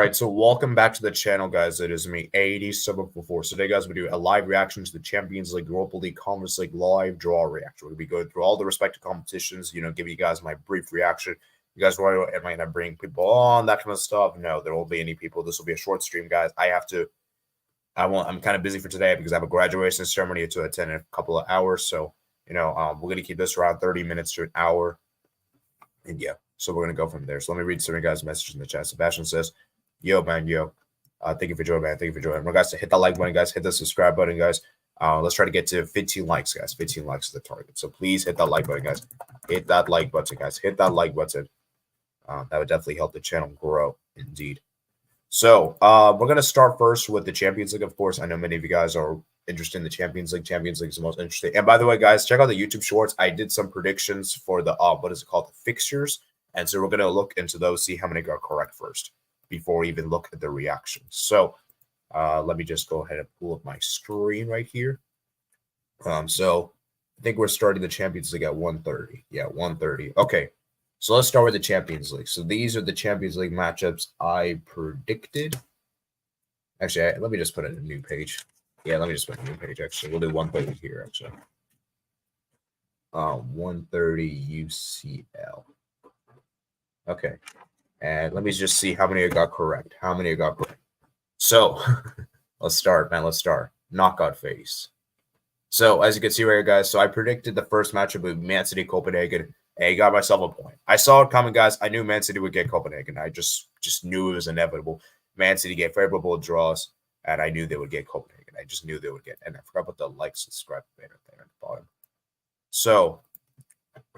right, so welcome back to the channel, guys. It is me, 8744. So today, guys, we do a live reaction to the Champions League, Europa League, Conference League live draw reaction. We'll be going through all the respective competitions, give you guys my brief reaction. You guys wonder, am I going to bring people on, that kind of stuff? No, there won't be any people. This will be a short stream, guys. I'm kind of busy for today because I have a graduation ceremony to attend in a couple of hours. So, we're going to keep this around 30 minutes to an hour. And yeah, so we're going to go from there. So let me read some of you guys' messages in the chat. Sebastian says, yo, man, yo. Thank you for joining, man. Thank you for joining. Remember, guys, to hit that like button, guys. Hit the subscribe button, guys. Let's try to get to 15 likes, guys. 15 likes is the target. So please hit that like button, guys. Hit that like button, guys. Hit that like button. That would definitely help the channel grow, indeed. So we're going to start first with the Champions League, of course. I know many of you guys are interested in the Champions League. Champions League is the most interesting. And by the way, guys, check out the YouTube shorts. I did some predictions for the, the fixtures. And so we're going to look into those, see how many got correct first before we even look at the reactions. So let me just go ahead and pull up my screen right here. So I think we're starting the Champions League at 1:30. Yeah, 1:30. Okay, so let's start with the Champions League. So these are the Champions League matchups I predicted. Actually, let me just put it in a new page. Yeah, let me just put a new page, actually. We'll do 1:30 here, actually. 1:30 UCL. Okay, and let me just see how many I got correct. How many I got correct? So let's start, man. Let's start. Knockout phase. So as you can see right here, guys, so I predicted the first matchup with Man City Copenhagen. Hey, got myself a point. I saw it coming, guys. I knew Man City would get Copenhagen. I just knew it was inevitable. Man City get favorable draws, and I knew they would get Copenhagen. I just knew they would get. And I forgot about the like, subscribe banner there at the bottom. So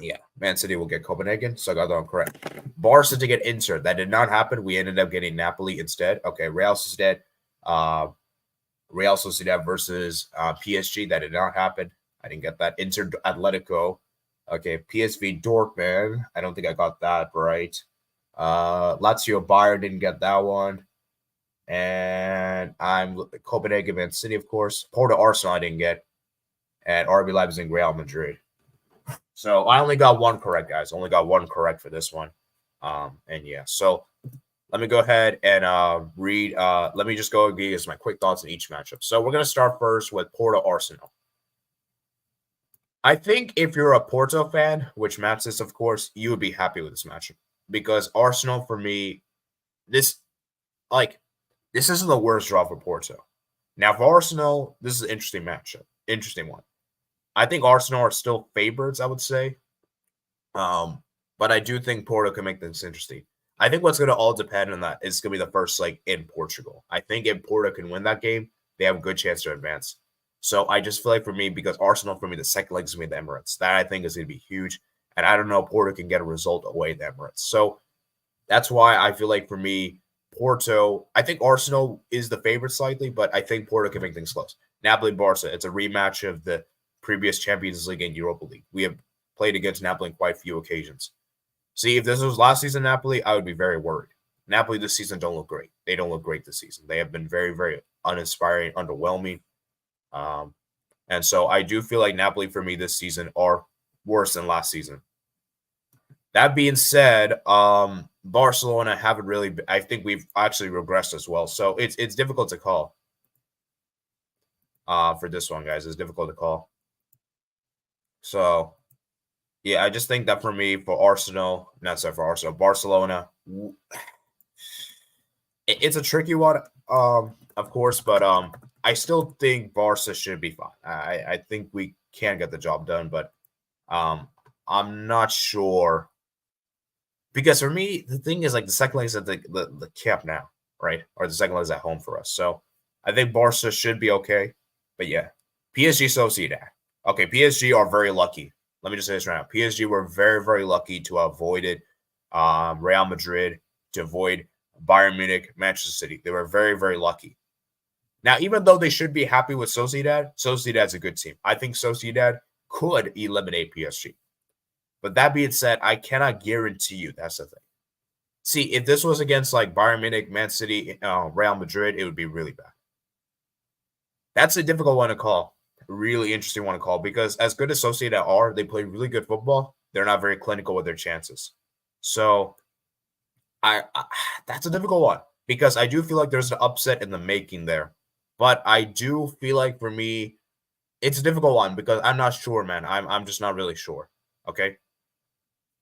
yeah, Man City will get Copenhagen, so I got that one correct. Barca to get Inter. That did not happen. We ended up getting Napoli instead. Okay, Real Sociedad versus PSG. That did not happen. I didn't get that. Inter Atletico. Okay, PSV Dortmund. I don't think I got that right. Lazio Bayern, didn't get that one. And I'm Copenhagen Man City, of course. Porto Arsenal I didn't get. And RB Leipzig Real Madrid. So I only got one correct, guys. Only got one correct for this one. And yeah, so let me go ahead and read. Let me just go and give you my quick thoughts on each matchup. So we're going to start first with Porto Arsenal. I think if you're a Porto fan, which Matt is, of course, you would be happy with this matchup. Because Arsenal, for me, this isn't the worst draw for Porto. Now, for Arsenal, this is an interesting matchup. Interesting one. I think Arsenal are still favorites, I would say. But I do think Porto can make this interesting. I think what's going to all depend on that is going to be the first leg in Portugal. I think if Porto can win that game, they have a good chance to advance. So I just feel like for me, because Arsenal, for me, the second leg is going to be the Emirates. That I think is going to be huge. And I don't know if Porto can get a result away at the Emirates. So that's why I feel like for me, Porto, I think Arsenal is the favorite slightly, but I think Porto can make things close. Napoli Barca, it's a rematch of the previous Champions League and Europa League. We have played against Napoli on quite a few occasions. See, if this was last season Napoli, I would be very worried. Napoli this season don't look great. They don't look great this season. They have been very, very uninspiring, underwhelming. And so I do feel like Napoli for me this season are worse than last season. That being said, Barcelona haven't really been, I think we've actually regressed as well. So it's difficult to call. For this one, guys, it's difficult to call. So, yeah, I just think that for me, for Arsenal, Barcelona, it's a tricky one, of course, but I still think Barca should be fine. I think we can get the job done, but I'm not sure. Because for me, the thing is, like, the second leg is at the camp now, right? Or the second leg is at home for us. So I think Barca should be okay. But yeah, PSG Sociedad. Okay, PSG are very lucky. Let me just say this right now. PSG were very, very lucky to have avoided Real Madrid, to avoid Bayern Munich, Manchester City. They were very, very lucky. Now, even though they should be happy with Sociedad, Sociedad's a good team. I think Sociedad could eliminate PSG. But that being said, I cannot guarantee you that's the thing. See, if this was against like Bayern Munich, Man City, Real Madrid, it would be really bad. That's a difficult one to call. Really interesting one to call because as good as Sociedad are, they play really good football. They're not very clinical with their chances. So that's a difficult one. because I do feel like there's an upset in the making there. But I do feel like for me, it's a difficult one because I'm not sure, man. I'm just not really sure. Okay.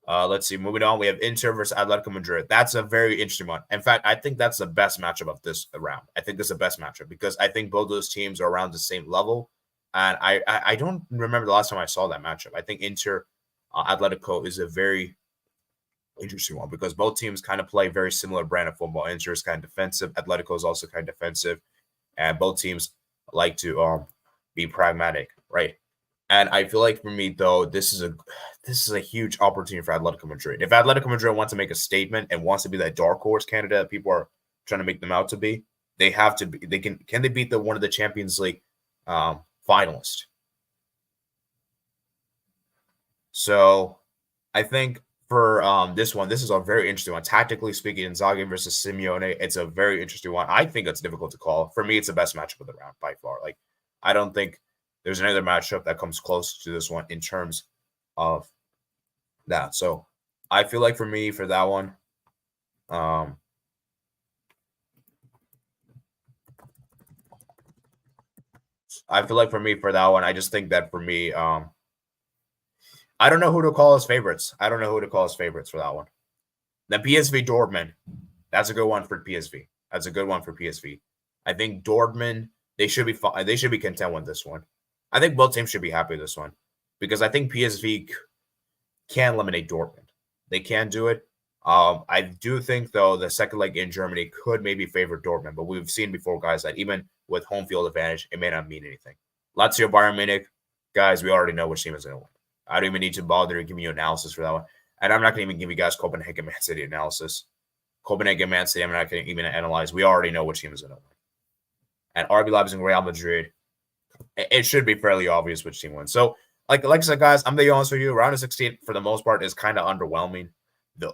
Let's see. Moving on, we have Inter versus Atletico Madrid. That's a very interesting one. In fact, I think that's the best matchup of this round. I think this is the best matchup because I think both those teams are around the same level. And I don't remember the last time I saw that matchup. I think Inter Atletico is a very interesting one because both teams kind of play very similar brand of football. Inter is kind of defensive. Atletico is also kind of defensive. And both teams like to be pragmatic, right? And I feel like for me, though, this is a huge opportunity for Atletico Madrid. If Atletico Madrid wants to make a statement and wants to be that dark horse candidate that people are trying to make them out to be, they have to be. They can they beat one of the Champions League finalists? So I think for this one, this is a very interesting one. Tactically speaking, Inzaghi versus Simeone, it's a very interesting one. I think it's difficult to call. For me, it's the best matchup of the round by far. Like, I don't think there's another matchup that comes close to this one in terms of that. So I feel like for me, for that one, I feel like for me, for that one, I just think that for me, I don't know who to call as favorites. I don't know who to call as favorites for that one. Then PSV Dortmund. That's a good one for PSV. That's a good one for PSV. I think Dortmund, they should be fine. They should be content with this one. I think both teams should be happy with this one because I think PSV can eliminate Dortmund. They can do it. I do think, though, the second leg in Germany could maybe favor Dortmund, but we've seen before, guys, that even with home field advantage, it may not mean anything. Lazio Bayern Munich, guys, we already know which team is going to win. I don't even need to bother giving you analysis for that one. And I'm not going to even give you guys Copenhagen Man City analysis. Copenhagen Man City, I'm not going to even analyze. We already know which team is going to win. And RB Leipzig and Real Madrid, it should be fairly obvious which team wins. So, like I said, guys, I'm going to be honest with you. Round of 16, for the most part, is kind of underwhelming.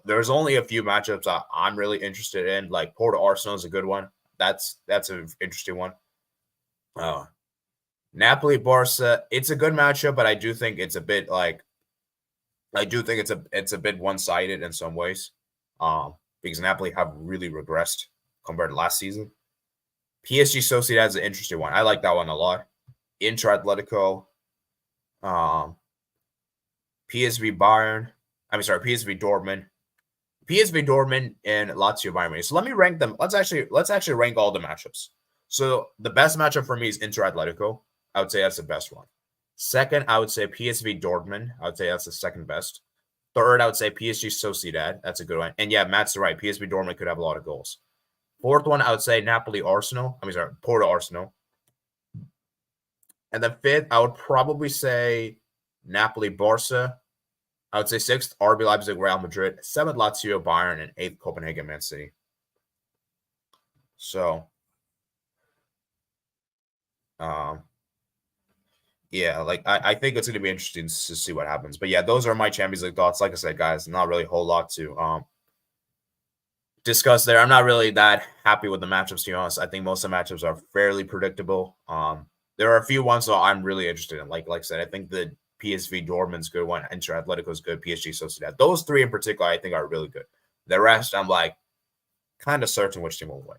There's only a few matchups I'm really interested in. Like Porto Arsenal is a good one. That's an interesting one. Napoli Barca, it's a good matchup, but I do think it's a bit it's a bit one-sided in some ways. Because Napoli have really regressed compared to last season. PSG Sociedad is an interesting one. I like that one a lot. Inter Atletico, PSV Dortmund. PSV Dortmund and Lazio Bayern Munich. So let me rank them. Let's actually rank all the matchups. So the best matchup for me is Inter Atletico. I would say that's the best one. Second, I would say PSV Dortmund. I would say that's the second best. Third, I would say PSG Sociedad. That's a good one. And yeah, Matt's right. PSV Dortmund could have a lot of goals. Fourth one, I would say Porto Arsenal. And then fifth, I would probably say Napoli Barca. I would say sixth, RB Leipzig Real Madrid. Seventh, Lazio Bayern. And eighth, Copenhagen Man City. So, yeah, like I think it's going to be interesting to see what happens. But yeah, those are my Champions League thoughts. Like I said, guys, not really a whole lot to discuss there. I'm not really that happy with the matchups, to be honest. I think most of the matchups are fairly predictable. There are a few ones that I'm really interested in. Like I said, I think the PSV Dortmund's good one. Inter Atletico's good. PSG Sociedad. Those three in particular, I think, are really good. The rest, I'm like kind of certain which team will win.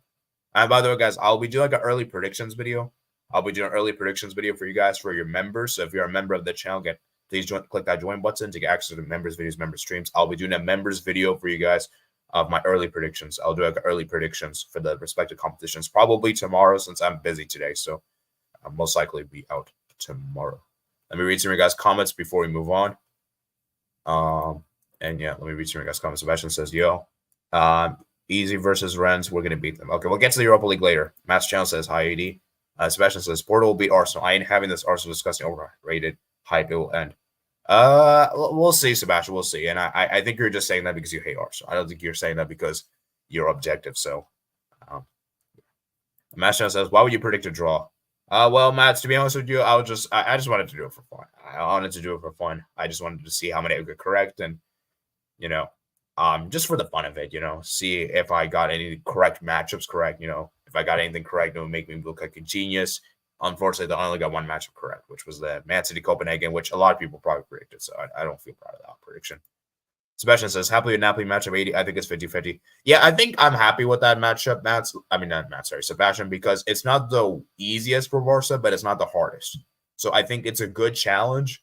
And by the way, guys, I'll be doing like an early predictions video. I'll be doing an early predictions video for you guys, for your members. So if you're a member of the channel, please click that join button to get access to the members videos, member streams. I'll be doing a members video for you guys of my early predictions. I'll do like early predictions for the respective competitions, probably tomorrow since I'm busy today. So I'll most likely be out tomorrow. Let me read some of your guys' comments before we move on. And yeah, let me read some of your guys' comments. Sebastian says, yo, easy versus Rennes. We're going to beat them. Okay, we'll get to the Europa League later. Matt's channel says, hi, AD. Sebastian says, Porto will beat Arsenal. I ain't having this Arsenal discussing overrated hype. It will end. We'll see, Sebastian. We'll see. And I think you're just saying that because you hate Arsenal. I don't think you're saying that because you're objective. So, Matt's channel says, why would you predict a draw? Well, Matt, to be honest with you, I just wanted to do it for fun. I wanted to do it for fun. I just wanted to see how many I could correct and, just for the fun of it, see if I got any correct matchups correct, if I got anything correct, it would make me look like a genius. Unfortunately, I only got one matchup correct, which was the Man City Copenhagen, which a lot of people probably predicted. So I don't feel proud of that prediction. Sebastian says, happily with Napoli matchup 80. I think it's 50-50. Yeah, I think I'm happy with that matchup, Sebastian, because it's not the easiest for Barca, but it's not the hardest. So I think it's a good challenge.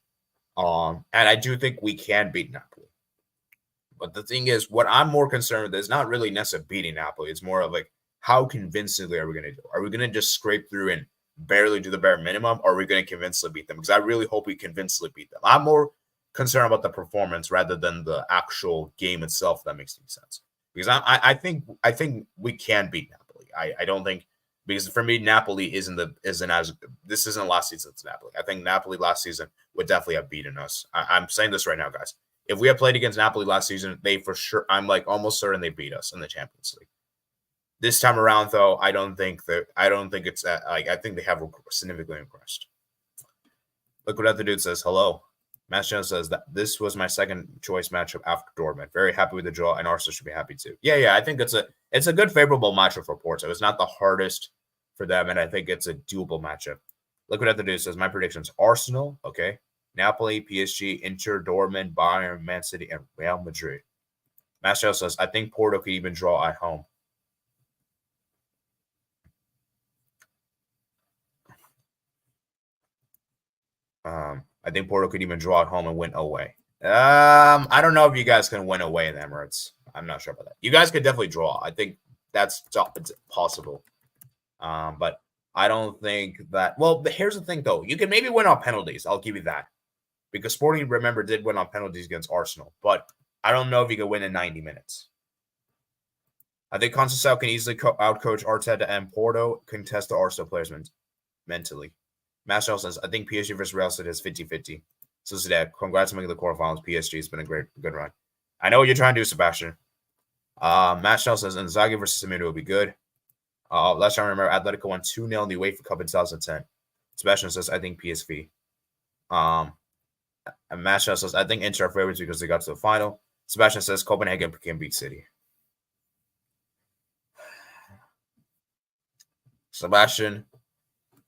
And I do think we can beat Napoli. But the thing is, what I'm more concerned with is not really necessarily beating Napoli. It's more of like, how convincingly are we going to do? Are we going to just scrape through and barely do the bare minimum, or are we going to convincingly beat them? Because I really hope we convincingly beat them. I'm more concerned about the performance rather than the actual game itself. If that makes any sense. Because I think we can beat Napoli. I don't think, because for me, Napoli isn't as, this isn't last season's Napoli. I think Napoli last season would definitely have beaten us. I'm saying this right now, guys. If we had played against Napoli last season, they for sure, I'm like almost certain they beat us in the Champions League. This time around, though, I don't think it's like, I think they have significantly impressed. Look what the dude says. Hello. Mastiano says that this was my second choice matchup after Dortmund. Very happy with the draw, and Arsenal should be happy too. Yeah. I think it's a good favorable matchup for Porto. It's not the hardest for them, and I think it's a doable matchup. Look what the dude says. My predictions: Arsenal, okay, Napoli, PSG, Inter, Dortmund, Bayern, Man City, and Real Madrid. Mastiano says, I think Porto could even draw at home. I think Porto could even draw at home and win away. I don't know if you guys can win away in the Emirates. I'm not sure about that. You guys could definitely draw. I think that's possible. But I don't think that. Well, here's the thing, though. You can maybe win on penalties. I'll give you that. Because Sporting, remember, did win on penalties against Arsenal. But I don't know if you can win in 90 minutes. I think Conceição can easily outcoach Arteta, and Porto can test the Arsenal players mentally. Master says, I think PSG versus Real Sociedad is 50-50. So, Sociedad, congrats on making the quarterfinals. PSG has been a good run. I know what you're trying to do, Sebastian. Master says, Inzaghi versus Semedo will be good. Last time I remember, Atletico won 2-0 in the UEFA Cup in 2010. Sebastian says, I think PSV. And Master says, I think Inter are favorites because they got to the final. Sebastian says, Copenhagen can beat City. Sebastian,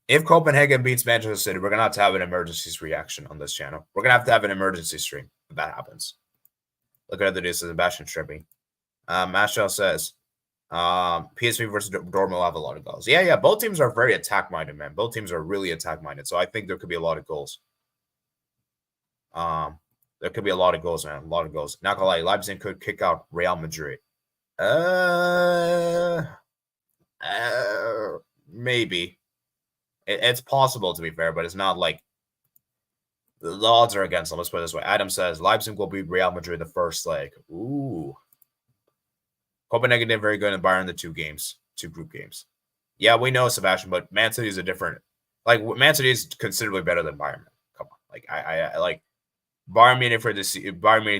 if Copenhagen beats Manchester City, we're going to have an emergency reaction on this channel. We're going to have an emergency stream if that happens. Look at the news. Sebastian stripping. Mashal says, PSV versus Dortmund will have a lot of goals. Yeah. Both teams are very attack-minded, man. Both teams are really attack-minded. So I think there could be a lot of goals. There could be a lot of goals, man. A lot of goals. Not going to lie, Leipzig could kick out Real Madrid. Maybe. It's possible, to be fair, but it's not like the odds are against them. Let's put it this way. Adam says Leipzig will beat Real Madrid the first leg. Ooh. Copenhagen did very good in Bayern the two group games. Yeah, we know, Sebastian, but Man City is a different. Like, Man City is considerably better than Bayern. Come on. Like, I like Bayern Munich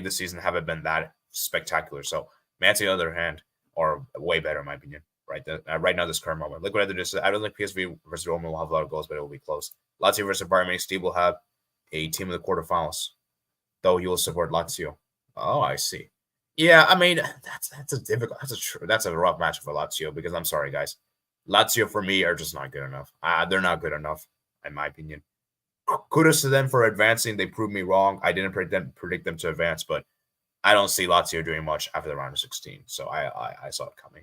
this season haven't been that spectacular. So, Man City, on the other hand, are way better, in my opinion. Right now, this current moment. Look what I just said. I don't think PSV versus Roma will have a lot of goals, but it will be close. Lazio versus Bayern Munich. Steve will have a team in the quarterfinals, though he will support Lazio. Oh, I see. Yeah, I mean that's a rough match for Lazio because I'm sorry, guys. Lazio for me are just not good enough. They're not good enough, in my opinion. Kudos to them for advancing. They proved me wrong. I didn't predict them to advance, but I don't see Lazio doing much after the round of 16. So I saw it coming.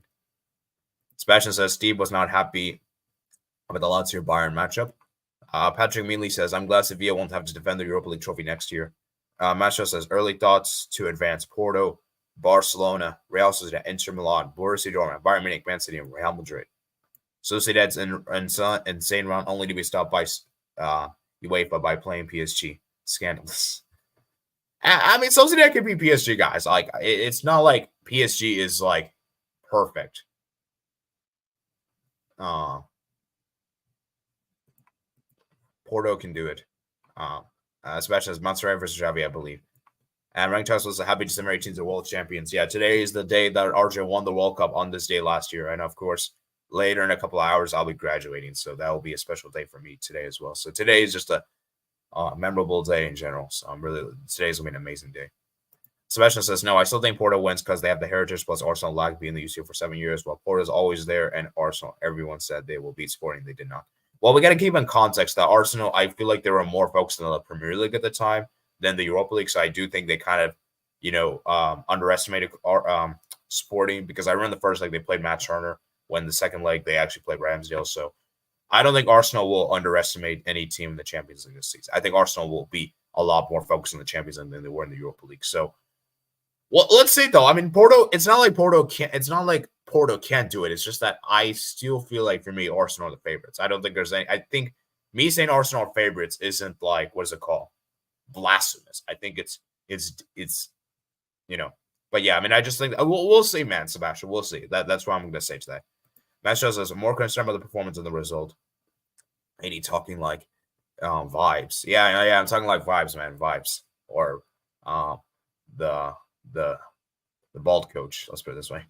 Sebastian says Steve was not happy about the Lazio Bayern matchup. Patrick Mealy says, I'm glad Sevilla won't have to defend the Europa League trophy next year. Maestro says, early thoughts to advance Porto, Barcelona, Real Sociedad, Inter Milan, Borussia Dortmund, Bayern Munich, Man City, and Real Madrid. Sociedad's insane run only to be stopped by UEFA by playing PSG. Scandalous. I mean, Sociedad could be PSG, guys. Like, it's not like PSG is, like, perfect. Porto can do it. Especially as Monterrey versus Xavi, I believe. And Rank Charles was a happy December 18th, the world champions. Yeah, today is the day that Argentina won the World Cup on this day last year. And of course, later in a couple of hours, I'll be graduating. So that will be a special day for me today as well. So today is just a memorable day in general. So today's going to be an amazing day. Sebastian says, no, I still think Porto wins because they have the heritage plus Arsenal lag being in the UCL for 7 years. While Porto's always there and Arsenal, everyone said they will beat Sporting. They did not. Well, we got to keep in context that Arsenal, I feel like they were more focused on the Premier League at the time than the Europa League. So I do think they kind of underestimated Sporting, because I remember the first leg they played Matt Turner, when the second leg they actually played Ramsdale. So I don't think Arsenal will underestimate any team in the Champions League this season. I think Arsenal will be a lot more focused on the Champions League than they were in the Europa League. So, well, let's see though. I mean, Porto. It's not like Porto can't. It's not like Porto can't do it. It's just that I still feel like, for me, Arsenal are the favorites. I don't think there's any. I think me saying Arsenal are favorites isn't like, what is it called, blasphemous. I think it's But yeah, I mean, I just think we'll see, man, Sebastian. We'll see. That's what I'm going to say today. Matt shows us more concerned about the performance than the result. And he talking like vibes. Yeah, I'm talking like vibes, man. Vibes. Or the bald coach. Let's put it this way.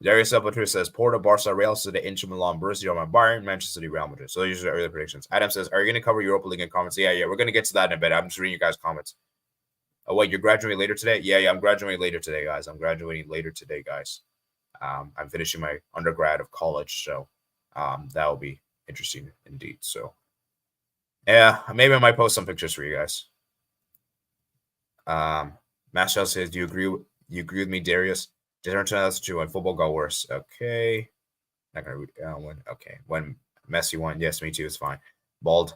Darius Elpatur says Porto, Barca, Real Sociedad, Inter Milan, Borussia Dortmund, Bayern, Manchester City, Real Madrid. So these are early predictions. Adam says, are you going to cover Europa League in comments? Yeah. We're going to get to that in a bit. I'm just reading you guys' comments. Oh, wait, you're graduating later today? Yeah, I'm graduating later today, guys. I'm finishing my undergrad of college, so that will be interesting indeed. So, yeah, maybe I might post some pictures for you guys. Mashal says, do you agree with me, Darius? Different 2002 when football got worse. Okay. Not gonna read when Messi won. Yes, me too. It's fine. Bald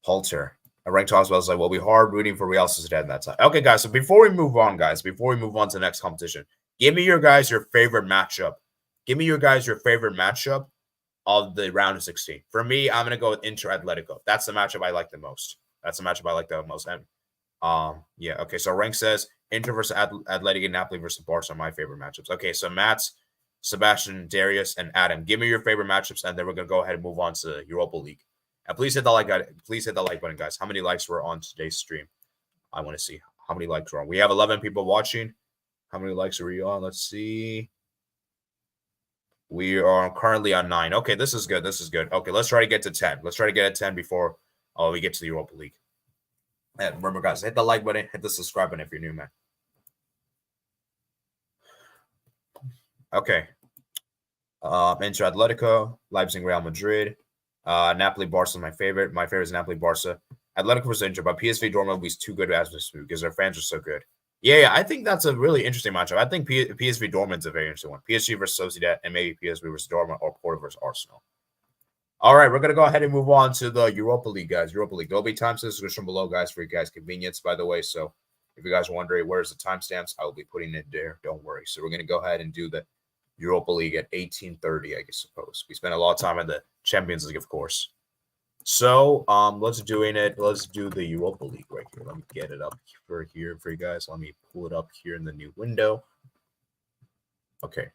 Halter. I ranked Oswald was like, well, we hard rooting for Real Sociedad in that time. Okay, guys. So before we move on to the next competition, give me your favorite matchup. Give me your favorite matchup of the round of 16. For me, I'm gonna go with Inter Atletico. That's the matchup I like the most. And yeah. Okay. So rank says Inter versus Atletico, Napoli versus Barca are my favorite matchups. Okay. So Matt's, Sebastian, Darius, and Adam, give me your favorite matchups, and then we're gonna go ahead and move on to Europa League. And please hit the like button, guys. How many likes were on today's stream? I want to see how many likes were on. We have 11 people watching. How many likes are we on? Let's see. We are currently on 9. Okay, this is good. Okay, let's try to get to 10. Let's try to get at 10 before we get to the Europa League. And remember, guys, hit the like button, hit the subscribe button if you're new, man. Okay. Inter Atletico, Leipzig, Real Madrid. Napoli, Barca is my favorite. My favorite is Napoli, Barca. Atletico versus Inter, but PSV Dortmund is too good as this because their fans are so good. Yeah, I think that's a really interesting matchup. I think PSV Dortmund's a very interesting one. PSG versus Sociedad, and maybe PSV versus Dortmund, or Porto versus Arsenal. All right, we're going to go ahead and move on to the Europa League, guys. Europa League. There'll be timestamps in the description below, guys, for you guys' convenience, by the way. So if you guys are wondering where's the timestamps, I will be putting it there. Don't worry. So we're going to go ahead and do the Europa League at 18:30, I suppose. We spent a lot of time in the Champions League, of course. So let's do the Europa League right here. Let me get it up for you guys. Let me pull it up here in the new window. Okay.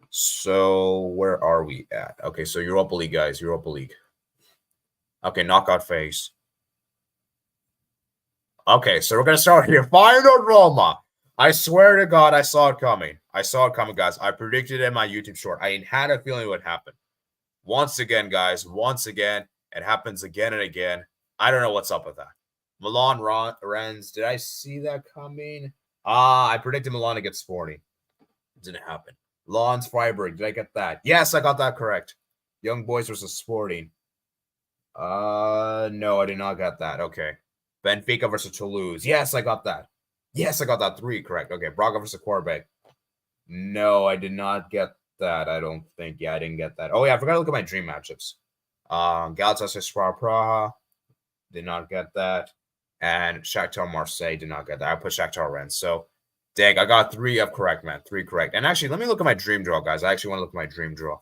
So where are we at? Okay, so Europa League, guys. Europa League. Okay, knockout phase. Okay, so we're gonna start here. Feyenoord Roma. I swear to God, I saw it coming. Guys. I predicted it in my YouTube short. I had a feeling it would happen. Once again, guys. It happens again and again. I don't know what's up with that. Milan Rennes. Did I see that coming? I predicted Milan to get Sporting. Didn't happen. Lons Freiburg. Did I get that? Yes, I got that correct. Young Boys versus Sporting. No, I did not get that. Okay. Benfica versus Toulouse. Yes, I got that. 3 correct. Okay. Braga versus Quarbeck. No, I did not get that. I don't think. Yeah, I didn't get that. Oh, yeah, I forgot to look at my dream matchups. Galatasaray Praha. Did not get that. And Shakhtar Marseille did not get that. I put Shakhtar Rennes. So, dang, I got 3 up correct, man. 3 correct. And actually, let me look at my dream draw, guys. I actually want to look at my dream draw.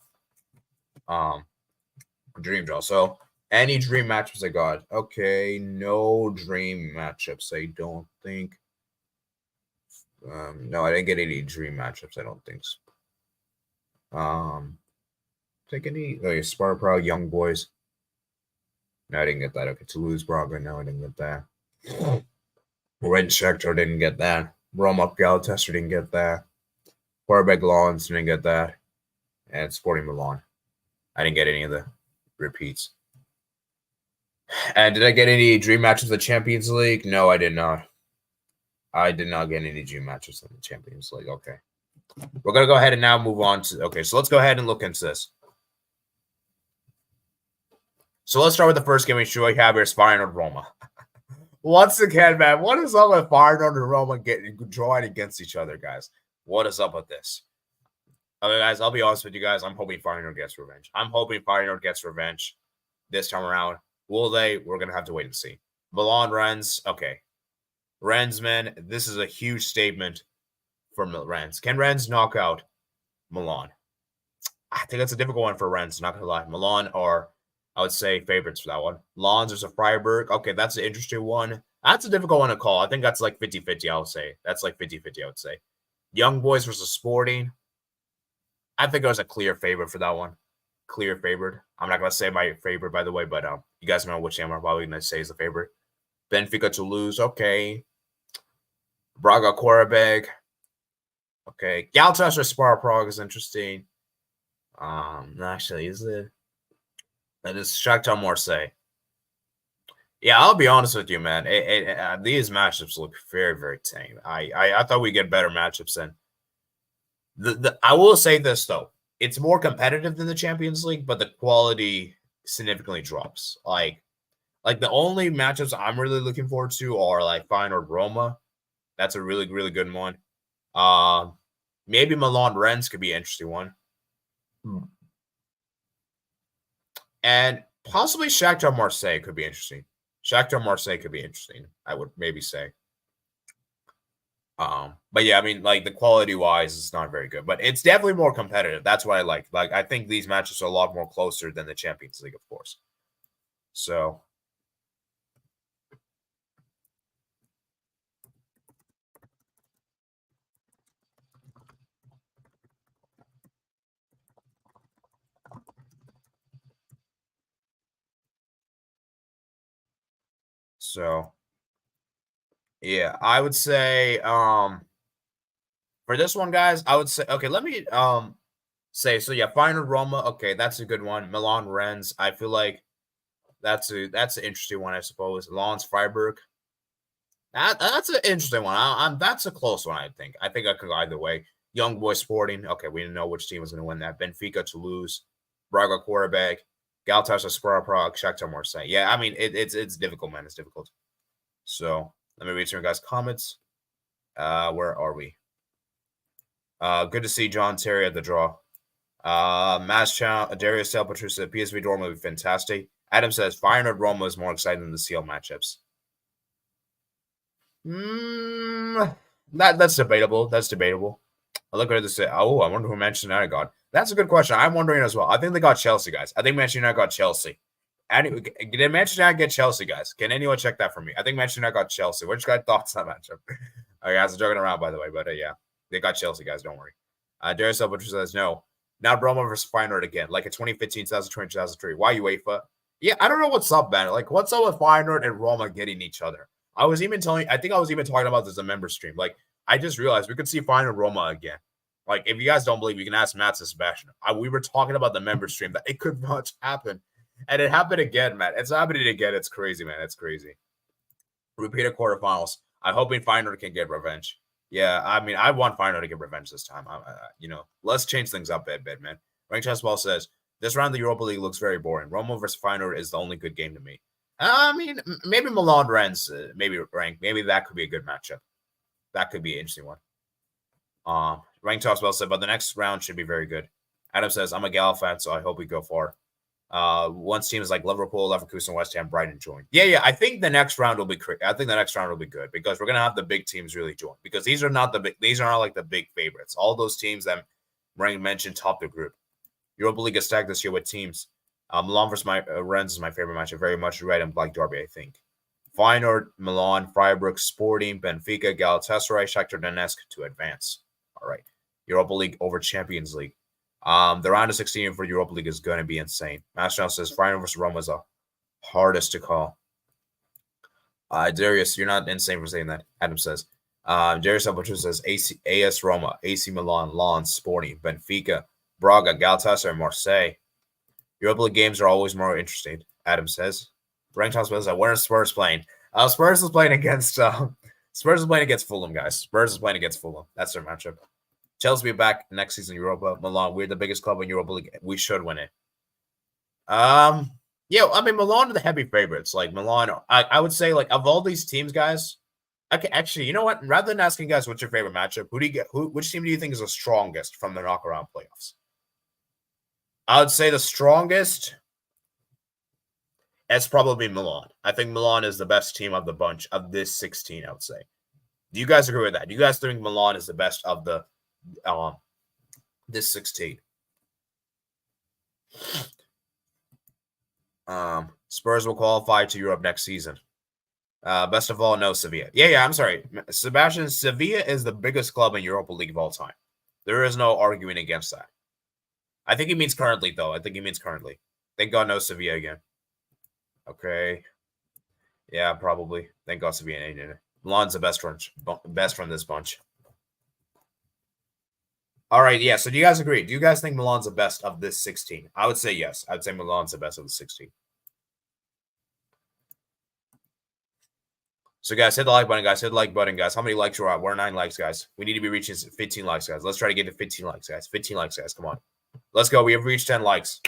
So, any dream matchups I got? Okay, no dream matchups. I don't think. No, I didn't get any dream matchups. I don't think so. Take any Sparta Prague, Young Boys. No, I didn't get that. Okay, Toulouse, Braga. No, I didn't get that. Red Shakhtar didn't get that. Roma, Galatasaray didn't get that. Quarbeck Lons didn't get that. And Sporting Milan. I didn't get any of the repeats. And did I get any dream matches of the Champions League? No, I did not. I did not get any dream matches in the Champions League. Okay. We're going to go ahead and now move on to... Okay, so let's go ahead and look into this. So let's start with the first game we have here is Feyenoord Roma. Once again, man, what is up with Feyenoord and Roma drawing against each other, guys? What is up with this? Okay, guys, I'll be honest with you guys. I'm hoping Feyenoord gets revenge. I'm hoping Feyenoord gets revenge this time around. Will they? We're going to have to wait and see. Milan Rennes. Okay. Rennes, man, this is a huge statement for Rennes. Can Rennes knock out Milan? I think that's a difficult one for Rennes, not going to lie. Milan are, I would say, favorites for that one. Lens versus Freiburg. Okay, that's an interesting one. That's a difficult one to call. I think that's like 50-50, I would say. That's like 50-50, I would say. Young Boys versus Sporting. I think it was a clear favorite for that one. Clear favorite. I'm not going to say my favorite, by the way, but you guys know which team I'm probably going to say is the favorite. Benfica to lose. Okay. Braga Quarabeg. Okay. Galatasaray Spar Prague is interesting. Actually, is it? That is Shakhtar Marseille. Yeah, I'll be honest with you, man. These matchups look very, very tame. I thought we'd get better matchups than I will say this though. It's more competitive than the Champions League, but the quality significantly drops. Like the only matchups I'm really looking forward to are like Feyenoord Roma. That's a really, really good one. Maybe Milan Rennes could be an interesting one. And possibly Shakhtar Marseille could be interesting. Shakhtar Marseille could be interesting, I would maybe say. But yeah, I mean, like the quality-wise, it's not very good. But it's definitely more competitive. That's what I like. Like, I think these matches are a lot more closer than the Champions League, of course. So... yeah, I would say for this one, guys, I would say okay, let me say so yeah, Feyenoord Roma, okay, that's a good one. Milan Rennes, I feel like that's an interesting one, I suppose. Lens Freiburg. That's an interesting one. That's a close one, I think. I think I could go either way. Young Boy Sporting. Okay, we didn't know which team was going to win that. Benfica to lose. Braga Quarabeg. Galatasaray Spar Prague. Shakhtar Marseille. Yeah, I mean, it's difficult, man. It's difficult. So let me read some guys' comments. Where are we? Good to see John Terry at the draw. Mass Chow, Darius Del Patrusa, PSV Dortmund would be fantastic. Adam says Feyenoord Roma is more exciting than the CL matchups. That's debatable. That's debatable. I look at this. Oh, I wonder who Manchester United got. That's a good question. I'm wondering as well. I think they got Chelsea, guys. I think Manchester United got Chelsea. Did Manchester United get Chelsea, guys? Can anyone check that for me? I think Manchester United got Chelsea. What you guys thoughts on that matchup? Okay, I was joking around, by the way, but yeah, they got Chelsea, guys. Don't worry. Darius Elbutcher says no. Now Roma versus Feyenoord again, like a 2015, 2020, 2003. Why UEFA? Yeah, I don't know what's up, man. Like, what's up with Feyenoord and Roma getting each other? I think I was even talking about this in a member stream. Like, I just realized we could see Feyenoord Roma again. Like, if you guys don't believe, you can ask Matt and Sebastian. We were talking about the member stream that it could much happen. And it happened again, man. It's happening again. It's crazy, man. It's crazy. Repeated quarterfinals. I'm hoping Feyenoord can get revenge. Yeah, I mean, I want Feyenoord to get revenge this time. Let's change things up a bit, man. Rank Chessball says, this round of the Europa League looks very boring. Roma versus Feyenoord is the only good game to me. I mean, maybe Milan Rennes, maybe Rank. Maybe that could be a good matchup. That could be an interesting one. Rank Chessball said, but the next round should be very good. Adam says, I'm a Gal fan, so I hope we go far. One team is like Liverpool, Leverkusen, West Ham, Brighton join. Yeah. I think the next round will be good because we're gonna have the big teams really join because these are not like the big favorites. All those teams that Rank mentioned top the group. Europa League is stacked this year with teams. Milan versus Rennes is my favorite match. Very much red and black derby, I think. Feyenoord, Milan, Freiburg, Sporting, Benfica, Galatasaray, Shakhtar Donetsk to advance. All right. Europa League over Champions League. The round of 16 for Europa League is going to be insane. Master says Feyenoord versus Roma is the hardest to call. Darius, you're not insane for saying that. Adam says. Darius Alberto says AS Roma, AC Milan, Lens, Sporting, Benfica, Braga, Galatasaray, Marseille. Europa League games are always more interesting. Adam says. Rank Thomas says, when are Spurs playing? Spurs is playing against Fulham, guys. Spurs is playing against Fulham. That's their matchup. Chelsea will be back next season in Europa. Milan, we're the biggest club in Europa League. We should win it. Yeah, I mean, Milan are the heavy favorites. Like, Milan, I would say, like, of all these teams, guys, okay, actually, you know what? Rather than asking guys what's your favorite matchup, which team do you think is the strongest from the knockaround playoffs? I would say the strongest, it's probably Milan. I think Milan is the best team of the bunch of this 16, I would say. Do you guys agree with that? Do you guys think Milan is the best of the this 16? Spurs will qualify to Europe next season. Best of all, no, Sevilla. Yeah, I'm sorry. Sebastian, Sevilla is the biggest club in Europa League of all time. There is no arguing against that. I think he means currently, though. I think he means currently. Thank God, no Sevilla again. Okay. Yeah, probably. Thank God Sevilla ain't in it. Milan's the best from this bunch. All right, yeah. So do you guys agree? Do you guys think Milan's the best of this 16? I would say yes. I would say Milan's the best of the 16. So, guys, hit the like button, guys. Hit the like button, guys. How many likes are at? We're 9 likes, guys. We need to be reaching 15 likes, guys. Let's try to get to 15 likes, guys. 15 likes, guys. Come on. Let's go. We have reached 10 likes.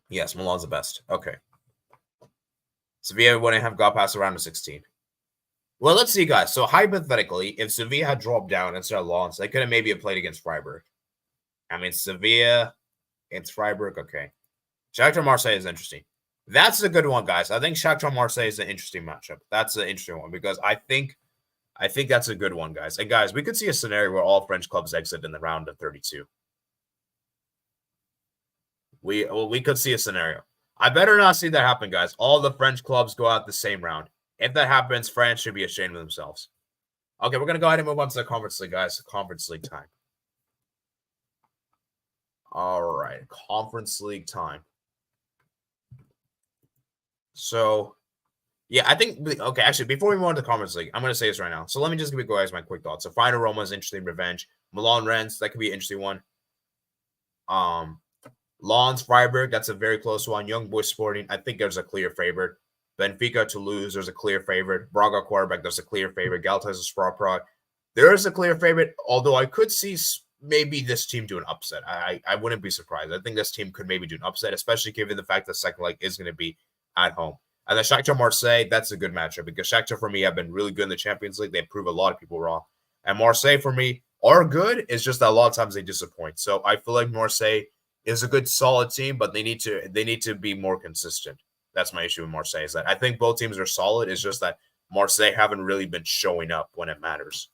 Yes, Milan's the best. Okay. Sevilla wouldn't have got past the round of 16. Well, let's see, guys. So, hypothetically, if Sevilla had dropped down instead of Lens, they could have maybe played against Freiburg. I mean, Sevilla against Freiburg. Okay. Shakhtar Marseille is interesting. That's a good one, guys. I think Shakhtar Marseille is an interesting matchup. That's an interesting one because I think that's a good one, guys. And guys, we could see a scenario where all French clubs exit in the round of 32. We could see a scenario. I better not see that happen, guys. All the French clubs go out the same round. If that happens, France should be ashamed of themselves. Okay, we're gonna go ahead and move on to the Conference League, guys. Conference League time. All right, Conference League time. So, yeah, I think, okay, actually, before we move on to the Conference League, I'm going to say this right now. So let me just give you guys my quick thoughts. So Feyenoord Roma is interesting, revenge. Milan Rennes, that could be an interesting one. Lens Freiburg, that's a very close one. Young Boys Sporting, I think there's a clear favorite. Benfica Toulouse, there's a clear favorite. Braga Quarterback, there's a clear favorite. Galatasaray Prague, there is a clear favorite, although I could see maybe this team do an upset. I wouldn't be surprised. I think this team could maybe do an upset, especially given the fact that second leg is going to be at home. And then Shakhtar Marseille, that's a good matchup because Shakhtar, for me, have been really good in the Champions League. They prove a lot of people wrong. And Marseille, for me, are good. It's just that a lot of times they disappoint. So I feel like Marseille is a good, solid team, but they need to be more consistent. That's my issue with Marseille, is that I think both teams are solid. It's just that Marseille haven't really been showing up when it matters.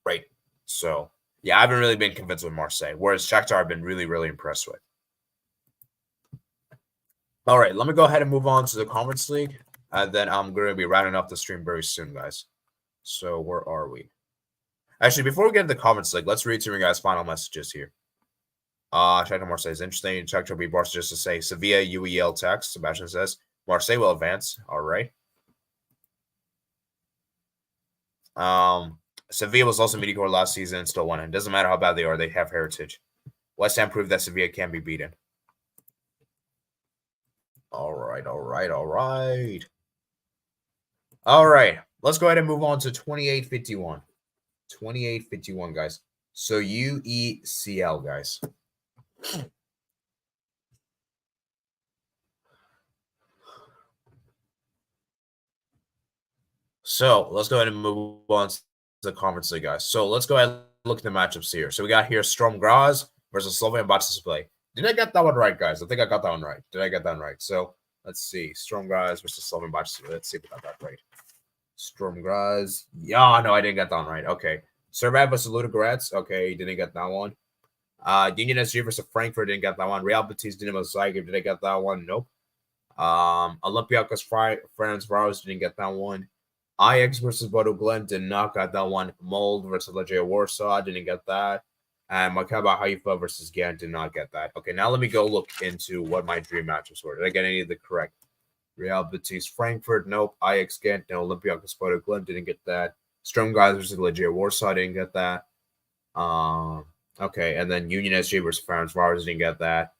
Right? So, yeah, I haven't really been convinced with Marseille, whereas Shakhtar I've been really, really impressed with. All right, let me go ahead and move on to the Conference League, and then I'm going to be rounding up the stream very soon, guys. So where are we? Actually, before we get into the Conference League, let's read some of you guys' final messages here. Shakhtar Marseille is interesting. Shakhtar beat Barca just to say Sevilla UEL text. Sebastian says Marseille will advance. All right. Sevilla was also mediocre last season and still won. It doesn't matter how bad they are; they have heritage. West Ham proved that Sevilla can be beaten. All right. Let's go ahead and move on to 2851. 2851, guys. So UECL, guys. So let's go ahead and move on to the Conference League, guys. So let's go ahead and look at the matchups here. So we got here Sturm Graz versus Slovan Bratislava. Did I get that one right, guys? I think I got that one right. Did I get that one right? So let's see. Sturm Graz versus Slovan Bratislava. Let's see if we got that right. Sturm Graz. Yeah, no, I didn't get that one right. Okay. Servet versus Ludogorets. Okay, didn't get that one. Union SG versus Frankfurt. Didn't get that one. Real Betis Dinamo Zagreb. Did I get that one? Nope. Olympiacos Ferencváros. Didn't get that one. Ajax versus Bodo Glimt. Did not get that one. Mold versus Legia Warsaw. Didn't get that. And Maccabi Haifa versus Ghent. Did not get that. Okay, now let me go look into what my dream matchups were. Did I get any of the correct? Real Betis Frankfurt. Nope. Ajax Ghent. No. Olympiacos Bodo Glimt. Didn't get that. Sturm Graz versus Legia Warsaw. Didn't get that. Okay, and then Union SG versus Ferencváros. Didn't get that.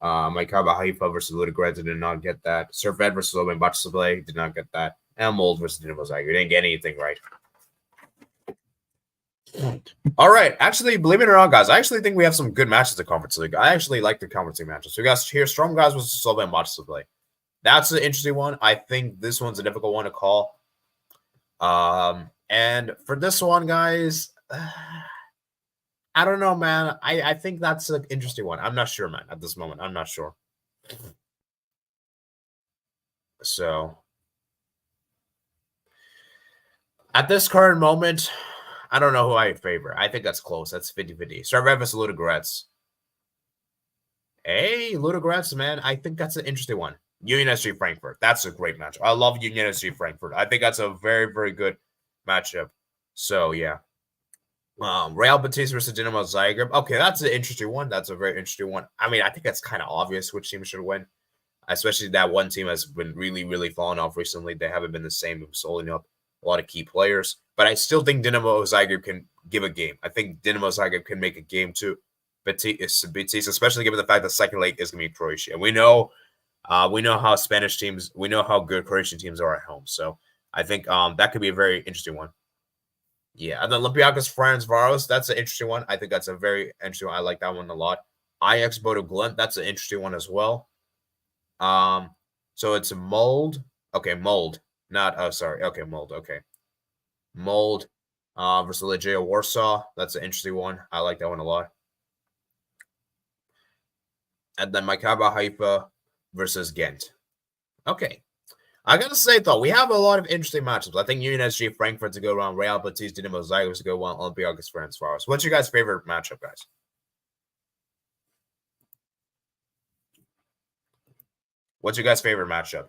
Maccabi Haifa versus Ludogorets. Did not get that. Servet versus Slovan Bratislava. Did not get that. And Mold versus Dinamo Zagreb. Didn't get anything right. All right. Actually, believe it or not, guys, I actually think we have some good matches in Conference League. I actually like the Conference League matches. So, guys, here, Storm guys versus Slovan Bratislava. That's an interesting one. I think this one's a difficult one to call. And for this one, guys, I don't know, man. I think that's an interesting one. I'm not sure, man, at this moment. I'm not sure. So, at this current moment, I don't know who I favor. I think that's close. That's 50-50. Start versus Ludogorets. Hey, Ludogorets, man. I think that's an interesting one. Union SG Frankfurt. That's a great match. I love Union SG Frankfurt. I think that's a very, very good matchup. So, yeah. Real Betis versus Dinamo Zagreb. Okay, that's an interesting one. That's a very interesting one. I mean, I think that's kind of obvious which team should win. Especially that one team has been really, really falling off recently. They haven't been the same. Solely up a lot of key players. But I still think Dinamo Zagreb can give a game. I think Dinamo Zagreb can make a game too. Betis, especially given the fact that second leg is going to be Croatia. And we know how Spanish teams, we know how good Croatian teams are at home. So I think that could be a very interesting one. Yeah, and then Olympiacos Ferencváros, that's an interesting one. I think that's a very interesting one. I like that one a lot. Ajax Bodo Glimt, that's an interesting one as well. So it's Mold. Okay, Mold. Not okay, Mold. Okay. Mold versus Legia Warsaw. That's an interesting one. I like that one a lot. And then Maccabi Haifa versus Ghent. Okay. I gotta say though, we have a lot of interesting matchups. I think Union SG Frankfurt to go around, Real Betis Dinamo Zagreb to go around, Olympiacos Ferencváros. What's your guys' favorite matchup, guys? What's your guys' favorite matchup?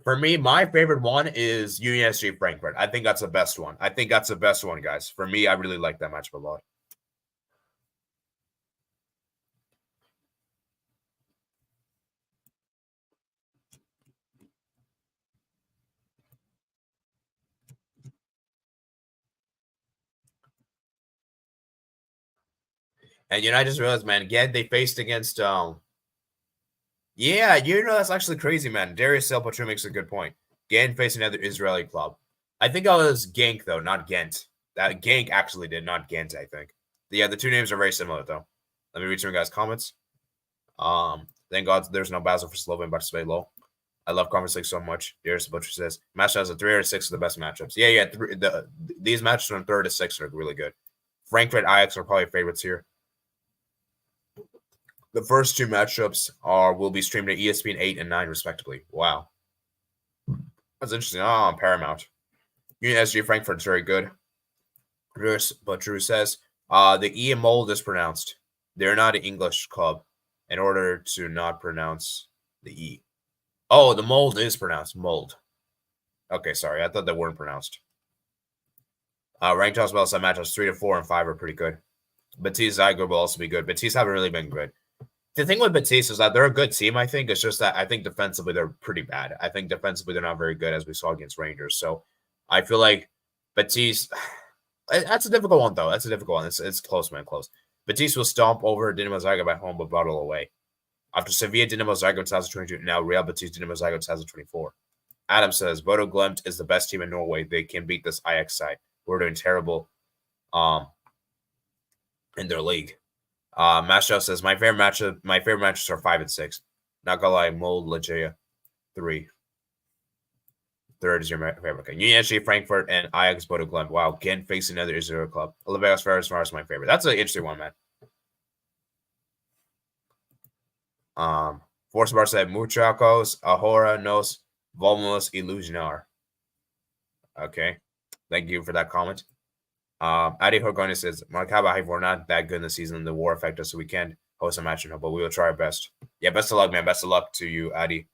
For me, my favorite one is Union SG Frankfurt. I think that's the best one. I think that's the best one, guys. For me, I really like that matchup a lot. And I just realized, man, again, they faced against yeah, that's actually crazy, man. Darius Selpatru makes a good point. Ghent faced another Israeli club. I think I was Genk, though, not Ghent. That Genk actually did, not Ghent, I think. Yeah, the two names are very similar, though. Let me read some guys' comments. Thank God there's no Basel for Slovan Bratislava. I love Conference League so much. Darius Selpatru says, match has a 3 out of 6 of the best matchups. Yeah, these matches from 3 to 6 are really good. Frankfurt Ajax are probably favorites here. The first two matchups will be streamed at ESPN 8 and 9, respectively. Wow. That's interesting. On Paramount. Union SG Frankfurt's very good. But Drew says, the E in Mold is pronounced. They're not an English club in order to not pronounce the E. Oh, the Mold is pronounced. Mold. Okay, sorry. I thought they weren't pronounced. Ranked toss balls that matchups 3 to 4 and 5 are pretty good. Betis Zagreb will also be good. Betis haven't really been good. The thing with Betis is that they're a good team, I think. It's just that I think defensively they're pretty bad. I think defensively they're not very good, as we saw against Rangers. So I feel like Betis, that's a difficult one, though. That's a difficult one. It's close, man, close. Betis will stomp over Dinamo Zagreb at home, but battle away. After Sevilla, Dinamo Zagreb 2022, now Real Betis, Dinamo Zagreb 2024. Adam says, Bodo Glimt is the best team in Norway. They can beat this Ajax side. We're doing terrible in their league. Mashow says, my favorite matches are 5 and 6. Not gonna lie, Mold, Legia, 3. Third is your favorite. Okay. Union SG Frankfurt and Ajax Bodo Glimt. Wow, Ghent facing another Israel club. Olympiacos Ferencváros is my favorite. That's an interesting one, man. Force Bar said, Muchachos, Ahora nos vamos ilusionar. Okay. Thank you for that comment. Adi Horgoni says, Maccabi Haifa, we're not that good in the season. The war affected us, so we can't host a match, but we will try our best. Yeah, best of luck, man. Best of luck to you, Adi.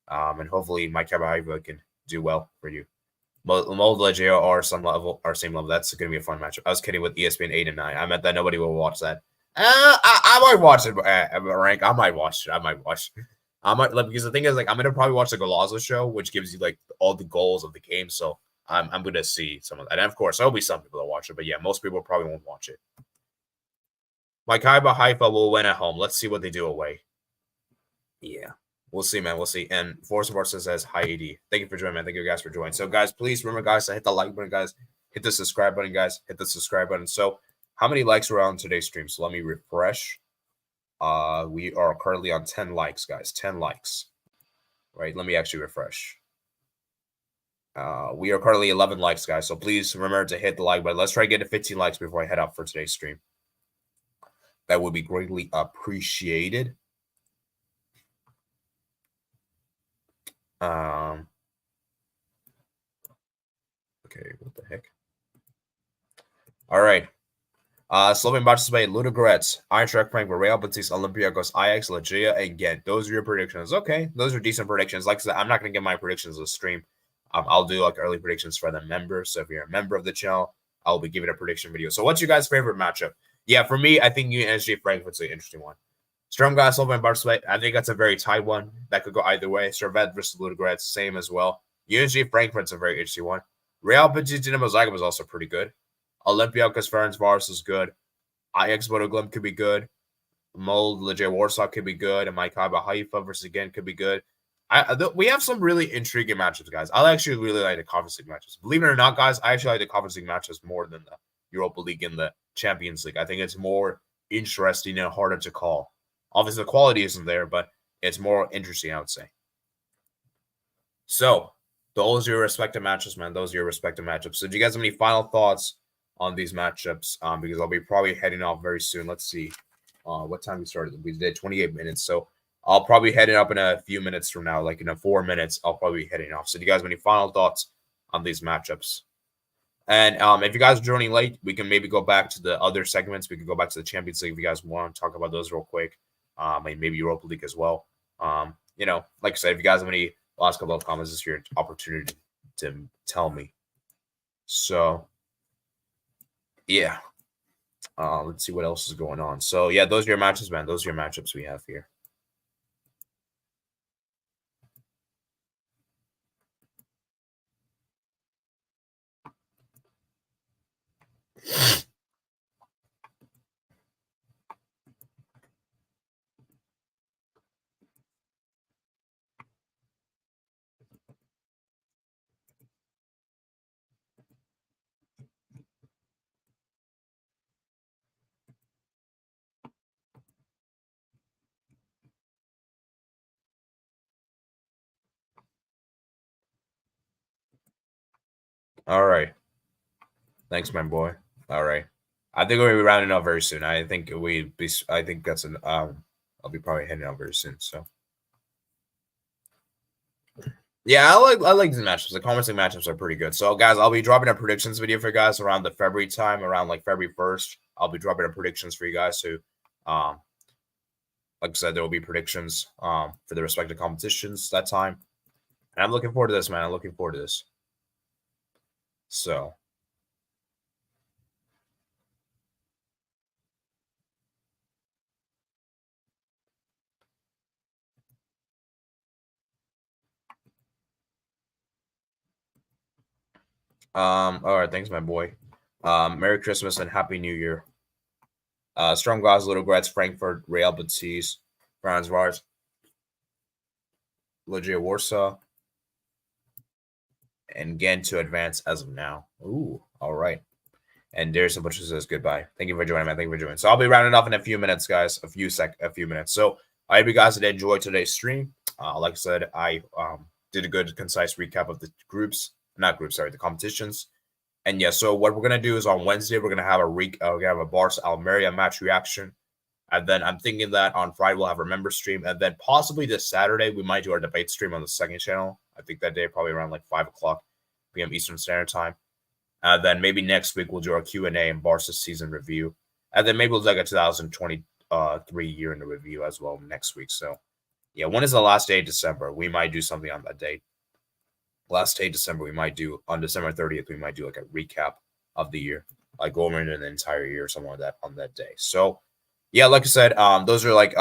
And hopefully Maccabi Haifa can do well for you. Mold Legia are same level. That's going to be a fun matchup. I was kidding with ESPN 8 and 9. I meant that nobody will watch that. I might watch it, Rank. I might watch it. Because the thing is, like, I'm going to probably watch the Golazo show, which gives you, like, all the goals of the game. So I'm going to see some of that. And, of course, there'll be some people that watch it. But, yeah, most people probably won't watch it. Maccabi Haifa will win at home. Let's see what they do away. Yeah. We'll see, man. We'll see. And Force of Arts says, hi, AD. Thank you for joining, man. Thank you guys for joining. So, guys, please remember, guys, to hit the like button, guys. hit the subscribe button, guys. Hit the subscribe button. So how many likes were on today's stream? So let me refresh. We are currently on 10 likes, guys. 10 likes. Right? Let me actually refresh. We are currently 11 likes, guys. So please remember to hit the like button. Let's try to get to 15 likes before I head out for today's stream. That would be greatly appreciated. Okay, what the heck? All right. Slovenian Barcelona, Ludogorets, Eintracht Frankfurt, Real Betis, Olympiacos, Ajax, Legia, and Ghent. Those are your predictions. Okay, those are decent predictions. Like I said, I'm not going to get my predictions on the stream. I'll do like early predictions for the members. So if you're a member of the channel, I'll be giving a prediction video. So what's your guys' favorite matchup? Yeah, for me, I think UNSG Frankfurt's an interesting one. Stormgrass, Slovenian Barcelona, I think that's a very tight one. That could go either way. Servette versus Ludogorets, same as well. UNSG Frankfurt's a very interesting one. Real Betis Dinamo Zagreb was also pretty good. Olympiacos Ferencváros is good. Ajax Bodo Glimt could be good. Mold Legia Warsaw could be good. And Maccabi Haifa versus again could be good. We have some really intriguing matchups, guys. I actually really like the Conference League matches. Believe it or not, guys, I actually like the Conference League matches more than the Europa League and the Champions League. I think it's more interesting and harder to call. Obviously, the quality isn't there, but it's more interesting, I would say. So, those are your respective matches, man. Those are your respective matchups. So, do you guys have any final thoughts on these matchups? Because I'll be probably heading off very soon. Let's see what time we started. We did 28 minutes. So, I'll probably heading up in a few minutes from now, like in 4 minutes, I'll probably be heading off. So, do you guys have any final thoughts on these matchups? And if you guys are joining late, we can maybe go back to the other segments. We can go back to the Champions League if you guys want to talk about those real quick. And maybe Europa League as well. You know, like I said, if you guys have any last couple of comments, this is your opportunity to tell me. So, yeah. Let's see what else is going on. So, yeah, those are your matches, man. Those are your matchups we have here. All right. Thanks, my boy. All right. I think we're gonna be rounding up very soon. I think that's an I'll be probably heading out very soon. So yeah, I like these matchups. The Conference League matchups are pretty good. So guys, I'll be dropping a predictions video for you guys around the February time, around like February 1st. I'll be dropping a predictions for you guys. So like I said, there will be predictions for the respective competitions that time. And I'm looking forward to this, man. I'm looking forward to this. So all right, thanks, my boy. Merry Christmas and Happy New Year. Strong Graz, Ludogorets, Frankfurt, Real Betis, Ferencváros, Legia Warsaw, and Ghent to advance as of now. Ooh, all right. And Darius Butcher says goodbye. Thank you for joining, man. Thank you for joining. So I'll be rounding off in a few minutes, guys. A few minutes. So I hope you guys did enjoy today's stream. Like I said, I did a good, concise recap of the the competitions. And yeah, so what we're gonna do is on Wednesday we're gonna have a Barca Almeria match reaction, and then I'm thinking that on Friday we'll have our member stream, and then possibly this Saturday we might do our debate stream on the second channel. I think that day probably around like 5:00 p.m. Eastern Standard Time. Then maybe next week we'll do our Q&A and Barca season review, and then maybe we'll do like a 2023 year in the review as well next week. So yeah, when is the last day of December? We might do something on that date. Last day of December, we might do on December 30th, we might do like a recap of the year, like go over into the entire year or something like that on that day. So yeah, like I said, those are like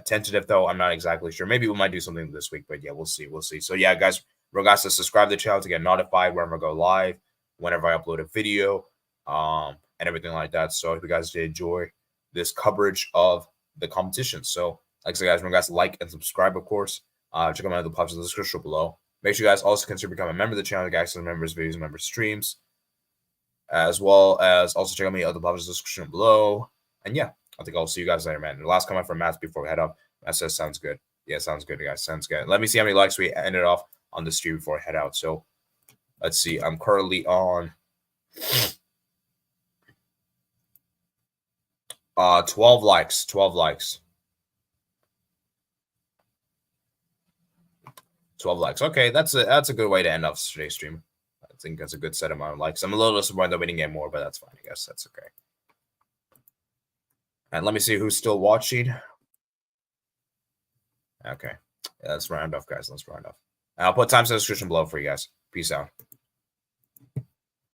tentative though. I'm not exactly sure. Maybe we might do something this week, but yeah, we'll see. So yeah, guys, regards to subscribe to the channel to get notified whenever I go live, whenever I upload a video, and everything like that. So if you guys did enjoy this coverage of the competition. So like I said, guys, remember guys to like and subscribe, of course. Check out my other posts in the description below. Make sure you guys also consider becoming a member of the channel to get access to members' videos, member streams. as well as also check out my other published description below. And yeah, I think I'll see you guys later, man. The last comment from Matt before we head up. Matt says, sounds good. Yeah, sounds good, guys. Sounds good. Let me see how many likes we ended off on the stream before I head out. So let's see. I'm currently on 12 likes. 12 likes. 12 likes. Okay, that's a good way to end off today's stream. I think that's a good set amount of likes. I'm a little disappointed that we didn't get more, but that's fine. I guess that's okay. And let me see who's still watching. Okay. Yeah, let's round off, guys. Let's round off. I'll put times in the description below for you guys. Peace out.